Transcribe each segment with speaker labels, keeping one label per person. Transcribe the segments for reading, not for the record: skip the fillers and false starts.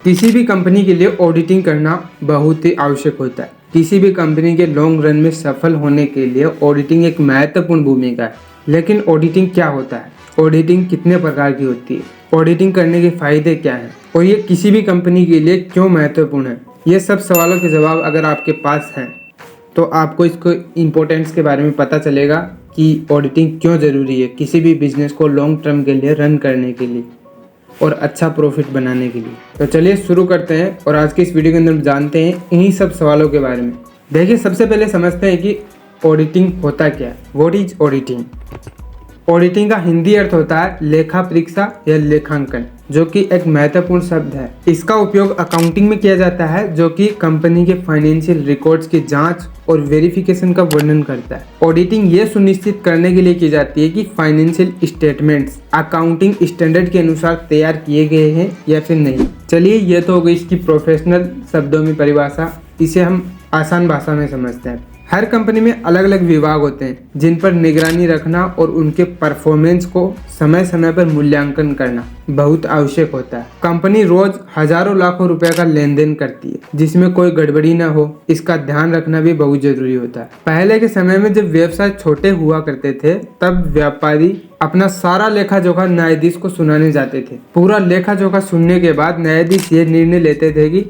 Speaker 1: किसी भी कंपनी के लिए ऑडिटिंग करना बहुत ही आवश्यक होता है। किसी भी कंपनी के लॉन्ग रन में सफल होने के लिए ऑडिटिंग एक महत्वपूर्ण भूमिका है। लेकिन ऑडिटिंग क्या होता है, ऑडिटिंग कितने प्रकार की होती है, ऑडिटिंग करने के फायदे क्या हैं और ये किसी भी कंपनी के लिए क्यों महत्वपूर्ण है, ये सब सवालों के जवाब अगर आपके पास हैं तो आपको इसको इम्पोर्टेंस के बारे में पता चलेगा कि ऑडिटिंग क्यों ज़रूरी है किसी भी बिजनेस को लॉन्ग टर्म के लिए रन करने के लिए और अच्छा प्रॉफिट बनाने के लिए। तो चलिए शुरू करते हैं और आज की इस वीडियो के अंदर जानते हैं इन्हीं सब सवालों के बारे में। देखिए, सबसे पहले समझते हैं कि ऑडिटिंग होता क्या है। What is auditing? ऑडिटिंग का हिंदी अर्थ होता है लेखा परीक्षा या लेखांकन, जो कि एक महत्वपूर्ण शब्द है। इसका उपयोग अकाउंटिंग में किया जाता है, जो कि कंपनी के फाइनेंशियल रिकॉर्ड्स की जांच और वेरिफिकेशन का वर्णन करता है। ऑडिटिंग ये सुनिश्चित करने के लिए की जाती है कि फाइनेंशियल स्टेटमेंट्स अकाउंटिंग स्टैंडर्ड के अनुसार तैयार किए गए हैं या फिर नहीं। चलिए, ये तो हो गई इसकी प्रोफेशनल शब्दों में परिभाषा। इसे हम आसान भाषा में समझते हैं। हर कंपनी में अलग अलग विभाग होते हैं जिन पर निगरानी रखना और उनके परफॉर्मेंस को समय समय पर मूल्यांकन करना बहुत आवश्यक होता है। कंपनी रोज हजारों लाखों रुपए का लेन देन करती है, जिसमें कोई गड़बड़ी ना हो इसका ध्यान रखना भी बहुत जरूरी होता है। पहले के समय में जब व्यवसाय छोटे हुआ करते थे, तब व्यापारी अपना सारा लेखा जोखा न्यायाधीश को सुनाने जाते थे। पूरा लेखा जोखा सुनने के बाद न्यायाधीश ये निर्णय लेते थे कि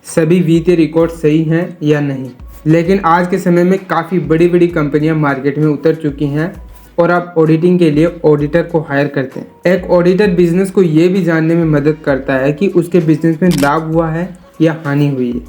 Speaker 1: सभी वित्तीय रिकॉर्ड सही हैं या नहीं। लेकिन आज के समय में काफ़ी बड़ी बड़ी कंपनियां मार्केट में उतर चुकी हैं और आप ऑडिटिंग के लिए ऑडिटर को हायर करते हैं। एक ऑडिटर बिजनेस को ये भी जानने में मदद करता है कि उसके बिजनेस में लाभ हुआ है या हानि हुई है।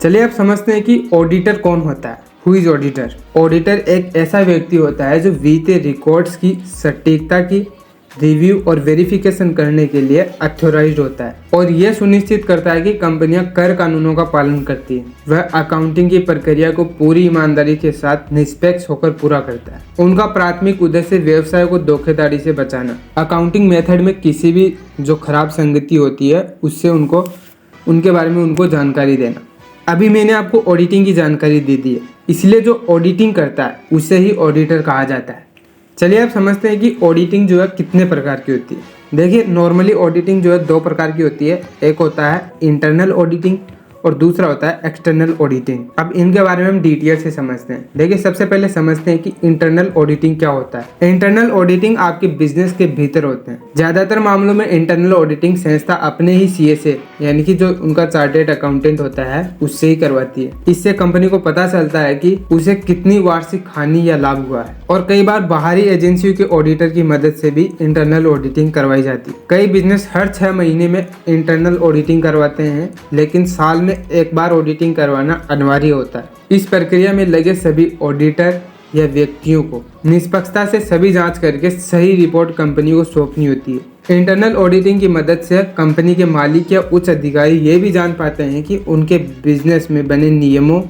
Speaker 1: चलिए, आप समझते हैं कि ऑडिटर कौन होता है। Who is auditor? ऑडिटर एक ऐसा व्यक्ति होता है जो वित्तीय रिकॉर्ड्स की सटीकता की रिव्यू और वेरिफिकेशन करने के लिए अथॉराइज्ड होता है और यह सुनिश्चित करता है कि कंपनियां कर कानूनों का पालन करती हैं। वह अकाउंटिंग की प्रक्रिया को पूरी ईमानदारी के साथ निष्पक्ष होकर पूरा करता है। उनका प्राथमिक उद्देश्य व्यवसाय को धोखेधड़ी से बचाना। अकाउंटिंग मेथड में किसी भी जो खराब संगति होती है उससे उनके बारे में उनको जानकारी देना। अभी मैंने आपको ऑडिटिंग की जानकारी दे दी है, इसलिए जो ऑडिटिंग करता है उसे ही ऑडिटर कहा जाता है। चलिए, आप समझते हैं कि ऑडिटिंग जो है कितने प्रकार की होती है। देखिए, नॉर्मली ऑडिटिंग जो है दो प्रकार की होती है। एक होता है इंटरनल ऑडिटिंग और दूसरा होता है एक्सटर्नल ऑडिटिंग। अब इनके बारे में हम डिटेल से समझते हैं। देखिए, सबसे पहले समझते हैं कि इंटरनल ऑडिटिंग क्या होता है। इंटरनल ऑडिटिंग आपके बिजनेस के भीतर होते हैं। ज्यादातर मामलों में इंटरनल ऑडिटिंग संस्था अपने ही CSA यानी कि जो उनका चार्टेड अकाउंटेंट होता है उससे ही करवाती है। इससे कंपनी को पता चलता है कि उसे कितनी वार्षिक हानि या लाभ हुआ है। और कई बार बाहरी एजेंसियों के ऑडिटर की मदद से भी इंटरनल ऑडिटिंग करवाई जाती है। कई बिजनेस हर 6 महीने में इंटरनल ऑडिटिंग करवाते हैं, लेकिन साल में एक बार ऑडिटिंग करवाना अनिवार्य होता है। इस प्रक्रिया में लगे सभी ऑडिटर या व्यक्तियों को निष्पक्षता से सभी जांच करके सही रिपोर्ट कंपनी को सौंपनी होती है। इंटरनल ऑडिटिंग की मदद से कंपनी के मालिक या उच्च अधिकारी ये भी जान पाते हैं कि उनके बिजनेस में बने नियमों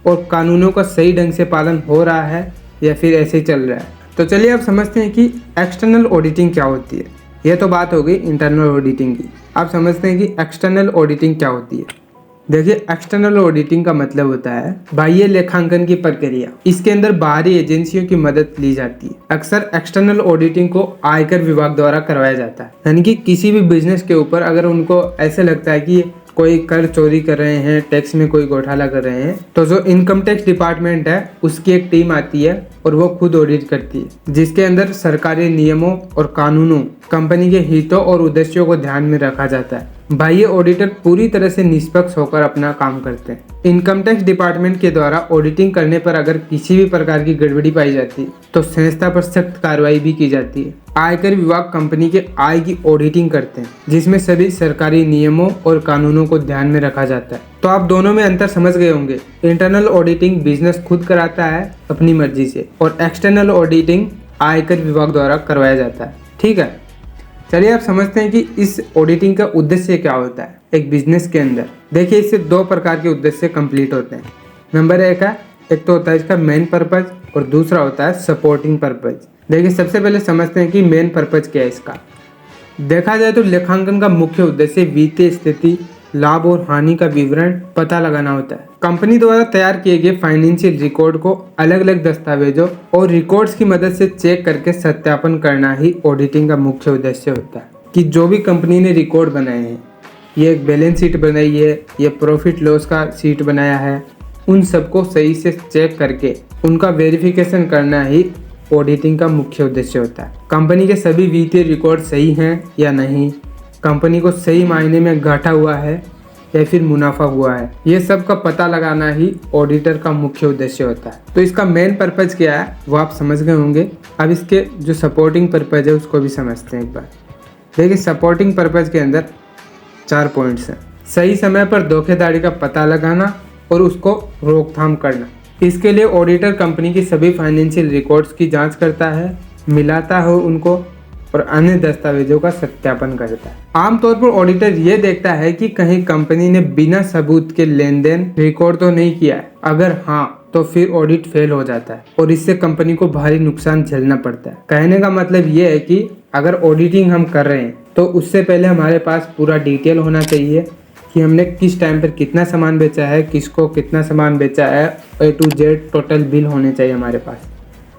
Speaker 1: और कानूनों का सही ढंग से पालन हो रहा है या फिर ऐसे ही चल रहा है। तो चलिए, आप समझते हैं कि एक्सटर्नल ऑडिटिंग क्या होती है। यह तो बात हो गई इंटरनल ऑडिटिंग की। आप समझते हैं कि एक्सटर्नल ऑडिटिंग क्या होती है। देखिए, एक्सटर्नल ऑडिटिंग का मतलब होता है बाह्य लेखांकन की प्रक्रिया। इसके अंदर बाहरी एजेंसियों की मदद ली जाती है। अक्सर एक्सटर्नल ऑडिटिंग को आयकर विभाग द्वारा करवाया जाता है। यानी कि किसी भी बिजनेस के ऊपर अगर उनको ऐसे लगता है कि कोई कर चोरी कर रहे हैं, टैक्स में कोई घोटाला कर रहे हैं, तो जो इनकम टैक्स डिपार्टमेंट है उसकी एक टीम आती है और वो खुद ऑडिट करती है, जिसके अंदर सरकारी नियमों और कानूनों, कंपनी के हितों और उद्देश्यों को ध्यान में रखा जाता है। बाह्य ऑडिटर पूरी तरह से निष्पक्ष होकर अपना काम करते हैं। इनकम टैक्स डिपार्टमेंट के द्वारा ऑडिटिंग करने पर अगर किसी भी प्रकार की गड़बड़ी पाई जाती है तो संस्था पर सख्त कार्रवाई भी की जाती है। आयकर विभाग कंपनी के आय की ऑडिटिंग करते हैं, जिसमें सभी सरकारी नियमों और कानूनों को ध्यान में रखा जाता है। तो आप दोनों में अंतर समझ गए होंगे। इंटरनल ऑडिटिंग बिजनेस खुद कराता है अपनी मर्जी से और एक्सटर्नल ऑडिटिंग आयकर विभाग द्वारा करवाया जाता है। ठीक है, चलिए, आप समझते हैं कि इस ऑडिटिंग का उद्देश्य क्या होता है एक बिजनेस के अंदर। देखिए, इससे दो प्रकार के उद्देश्य कंप्लीट होते हैं। नंबर एक तो होता है इसका मेन पर्पज और दूसरा होता है सपोर्टिंग पर्पज। देखिए, सबसे पहले समझते हैं कि मेन पर्पज क्या है इसका। देखा जाए तो लेखांकन का मुख्य उद्देश्य वित्तीय स्थिति, लाभ और हानि का विवरण पता लगाना होता है। कंपनी द्वारा तैयार किए गए फाइनेंशियल रिकॉर्ड को अलग अलग दस्तावेजों और रिकॉर्ड्स की मदद से चेक करके सत्यापन करना ही ऑडिटिंग का मुख्य उद्देश्य होता है कि जो भी कंपनी ने रिकॉर्ड बनाए हैं ये एक बैलेंस शीट बनाई है, ये प्रॉफिट लॉस का शीट बनाया है, उन सबको सही से चेक करके उनका वेरिफिकेशन करना ही ऑडिटिंग का मुख्य उद्देश्य होता है। कंपनी के सभी वित्तीय रिकॉर्ड सही हैं या नहीं, कंपनी को सही मायने में घाटा हुआ है या फिर मुनाफा हुआ है, ये सब का पता लगाना ही ऑडिटर का मुख्य उद्देश्य होता है। तो इसका मेन पर्पज़ क्या है वो आप समझ गए होंगे। अब इसके जो सपोर्टिंग पर्पज़ है उसको भी समझते हैं एक बार। देखिए सपोर्टिंग पर्पज़ के अंदर 4 पॉइंट्स हैं। सही समय पर धोखाधड़ी का पता लगाना और उसको रोकथाम करना। इसके लिए ऑडिटर कंपनी की सभी फाइनेंशियल रिकॉर्ड्स की जांच करता है, मिलाता है उनको और अन्य दस्तावेजों का सत्यापन करता है। आमतौर पर ऑडिटर ये देखता है कि कहीं कंपनी ने बिना सबूत के लेन देन रिकॉर्ड तो नहीं किया है। अगर हाँ तो फिर ऑडिट फेल हो जाता है और इससे कंपनी को भारी नुकसान झेलना पड़ता है। कहने का मतलब ये है कि अगर ऑडिटिंग हम कर रहे हैं तो उससे पहले हमारे पास पूरा डिटेल होना चाहिए कि हमने किस टाइम पर कितना सामान बेचा है, किसको कितना सामान बेचा है, A to Z total bill होने चाहिए हमारे पास।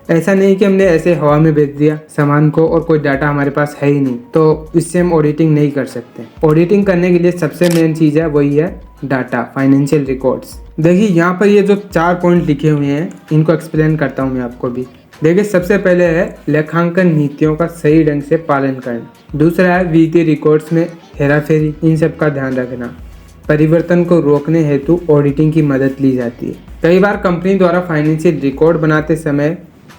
Speaker 1: ऐसा नहीं कि हमने ऐसे हवा में बेच दिया सामान को और कोई डाटा हमारे पास है ही नहीं, तो इससे हम ऑडिटिंग नहीं कर सकते। ऑडिटिंग करने के लिए सबसे मेन चीज़ है वही है डाटा, फाइनेंशियल रिकॉर्ड्स। देखिए यहाँ पर ये जो 4 पॉइंट लिखे हुए हैं इनको एक्सप्लेन करता हूँ मैं आपको भी। देखिए सबसे पहले है लेखांकन नीतियों का सही ढंग से पालन करना। दूसरा है वित्तीय रिकॉर्ड्स में हेराफेरी, इन सब का ध्यान रखना। परिवर्तन को रोकने हेतु ऑडिटिंग की मदद ली जाती है। कई बार कंपनी द्वारा फाइनेंशियल रिकॉर्ड बनाते समय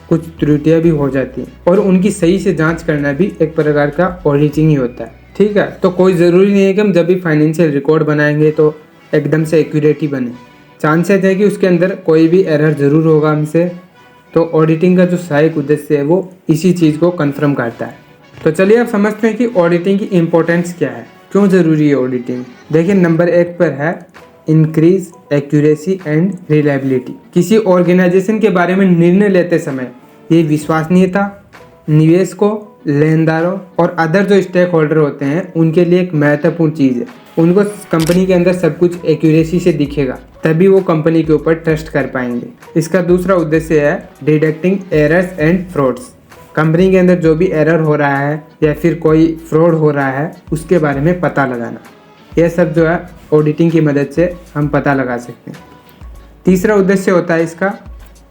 Speaker 1: कुछ त्रुटियां भी हो जाती हैं और उनकी सही से जांच करना भी एक प्रकार का ऑडिटिंग ही होता है। ठीक है, तो कोई ज़रूरी नहीं है कि हम जब भी फाइनेंशियल रिकॉर्ड बनाएंगे तो एकदम से एक्यूरेट ही बने। चांसेस है कि उसके अंदर कोई भी एरर ज़रूर होगा हमसे। तो ऑडिटिंग का जो सहायक उद्देश्य है वो इसी चीज़ को कन्फर्म करता है। तो चलिए अब समझते हैं कि ऑडिटिंग की इम्पोर्टेंस क्या है, क्यों ज़रूरी है ऑडिटिंग। देखिए नंबर 1 पर है इंक्रीज एक्यूरेसी एंड रिलायबिलिटी। किसी ऑर्गेनाइजेशन के बारे में निर्णय लेते समय ये विश्वसनीयता, निवेशकों, लेनदारों और अदर जो स्टेक होल्डर होते हैं उनके लिए एक महत्वपूर्ण चीज़ है। उनको कंपनी के अंदर सब कुछ एक्यूरेसी से दिखेगा, तभी वो कंपनी के ऊपर ट्रस्ट कर पाएंगे। इसका दूसरा उद्देश्य है detecting errors and frauds. Company के अंदर जो भी एरर हो रहा है या फिर कोई फ्रॉड हो रहा है उसके बारे में पता लगाना। यह सब जो है ऑडिटिंग की मदद से हम पता लगा सकते हैं। तीसरा उद्देश्य होता है इसका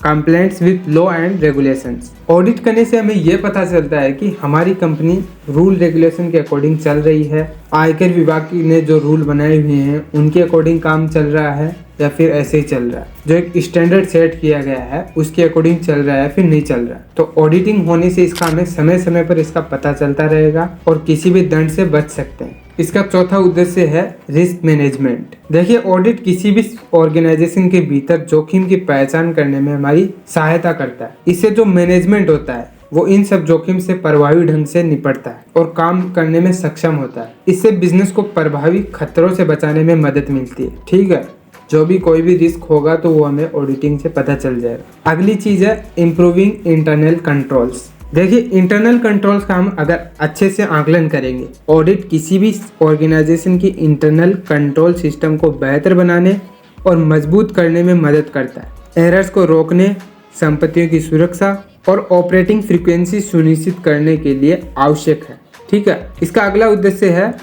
Speaker 1: compliance with law and regulations. Audit करने से हमें यह पता चलता है कि हमारी कंपनी रूल रेगुलेशन के अकॉर्डिंग चल रही है, आयकर विभाग ने जो रूल बनाए हुए हैं उनके अकॉर्डिंग काम चल रहा है या फिर ऐसे ही चल रहा है, जो एक स्टैंडर्ड सेट किया गया है उसके अकॉर्डिंग चल रहा है फिर नहीं चल रहा है। तो ऑडिटिंग होने से इसका हमें समय समय पर इसका पता चलता रहेगा और किसी भी दंड से बच सकते हैं। इसका चौथा उद्देश्य है रिस्क मैनेजमेंट। देखिए ऑडिट किसी भी ऑर्गेनाइजेशन के भीतर जोखिम की पहचान करने में हमारी सहायता करता है। इससे जो मैनेजमेंट होता है वो इन सब जोखिम से प्रभावी ढंग से निपटता है और काम करने में सक्षम होता है। इससे बिजनेस को प्रभावी खतरों से बचाने में मदद मिलती है। ठीक है, जो भी कोई भी रिस्क होगा तो वो हमें ऑडिटिंग से पता चल जाएगा। अगली चीज़ है इम्प्रूविंग इंटरनल कंट्रोल्स। देखिए इंटरनल कंट्रोल्स का हम अगर अच्छे से आकलन करेंगे, ऑडिट किसी भी ऑर्गेनाइजेशन की इंटरनल कंट्रोल सिस्टम को बेहतर बनाने और मजबूत करने में मदद करता है। एरर्स को रोकने, संपत्तियों की सुरक्षा और ऑपरेटिंग फ्रीक्वेंसी सुनिश्चित करने के लिए आवश्यक है। ठीक है, इसका अगला उद्देश्य है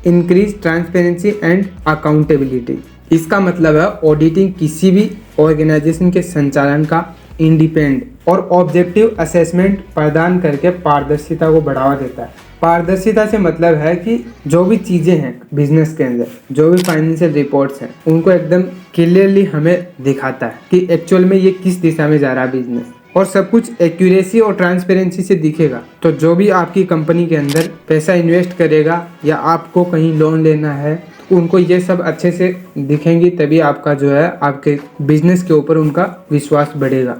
Speaker 1: इंक्रीज ट्रांसपेरेंसी एंड अकाउंटेबिलिटी। इसका मतलब है ऑडिटिंग किसी भी ऑर्गेनाइजेशन के संचालन का इंडिपेंडेंट और ऑब्जेक्टिव असेसमेंट प्रदान करके पारदर्शिता को बढ़ावा देता है। पारदर्शिता से मतलब है कि जो भी चीज़ें हैं बिजनेस के अंदर, जो भी फाइनेंशियल रिपोर्ट्स हैं उनको एकदम क्लियरली हमें दिखाता है कि एक्चुअल में ये किस दिशा में जा रहा है बिजनेस, और सब कुछ एक्यूरेसी और ट्रांसपेरेंसी से दिखेगा। तो जो भी आपकी कंपनी के अंदर पैसा इन्वेस्ट करेगा या आपको कहीं लोन लेना है उनको ये सब अच्छे से दिखेंगी, तभी आपका जो है आपके बिजनेस के ऊपर उनका विश्वास बढ़ेगा।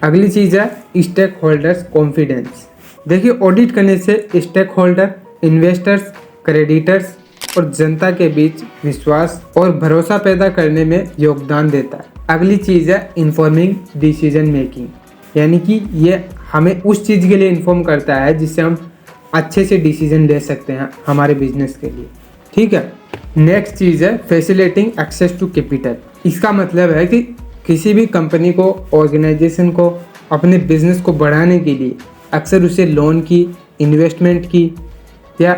Speaker 1: अगली चीज़ है स्टेक होल्डर्स कॉन्फिडेंस। देखिए ऑडिट करने से स्टेक होल्डर, इन्वेस्टर्स, क्रेडिटर्स और जनता के बीच विश्वास और भरोसा पैदा करने में योगदान देता है। अगली चीज़ है इन्फॉर्मिंग डिसीजन मेकिंग, यानी कि ये हमें उस चीज़ के लिए इन्फॉर्म करता है जिससे हम अच्छे से डिसीजन ले सकते हैं हमारे बिजनेस के लिए। ठीक है, नेक्स्ट चीज़ है फैसिलिटेटिंग एक्सेस टू कैपिटल। इसका मतलब है कि किसी भी कंपनी को, ऑर्गेनाइजेशन को अपने बिजनेस को बढ़ाने के लिए अक्सर उसे लोन की, इन्वेस्टमेंट की या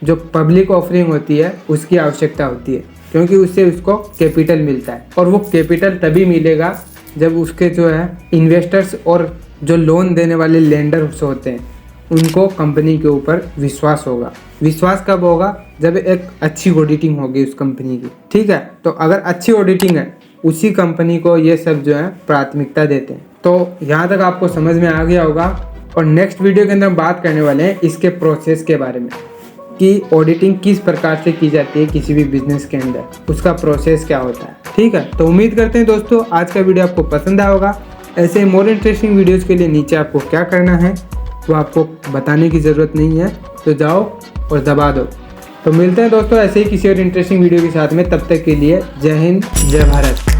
Speaker 1: जो पब्लिक ऑफरिंग होती है उसकी आवश्यकता होती है, क्योंकि उससे उसको कैपिटल मिलता है और वो कैपिटल तभी मिलेगा जब उसके जो है इन्वेस्टर्स और जो लोन देने वाले लेंडर्स होते हैं उनको कंपनी के ऊपर विश्वास होगा। विश्वास कब होगा? जब एक अच्छी ऑडिटिंग होगी उस कंपनी की, ठीक है। तो अगर अच्छी ऑडिटिंग है उसी कंपनी को ये सब जो है प्राथमिकता देते हैं। तो यहाँ तक आपको समझ में आ गया होगा और नेक्स्ट वीडियो के अंदर हम बात करने वाले हैं इसके प्रोसेस के बारे में कि ऑडिटिंग किस प्रकार से की जाती है किसी भी बिजनेस के अंदर, उसका प्रोसेस क्या होता है, ठीक है। तो उम्मीद करते हैं दोस्तों आज का वीडियो आपको पसंद आया होगा। ऐसे मोर इंटरेस्टिंग वीडियोज़ के लिए नीचे आपको क्या करना है वो आपको बताने की ज़रूरत नहीं है, तो जाओ और दबा दो। तो मिलते हैं दोस्तों ऐसे ही किसी और इंटरेस्टिंग वीडियो के साथ में, तब तक के लिए जय हिंद जय भारत।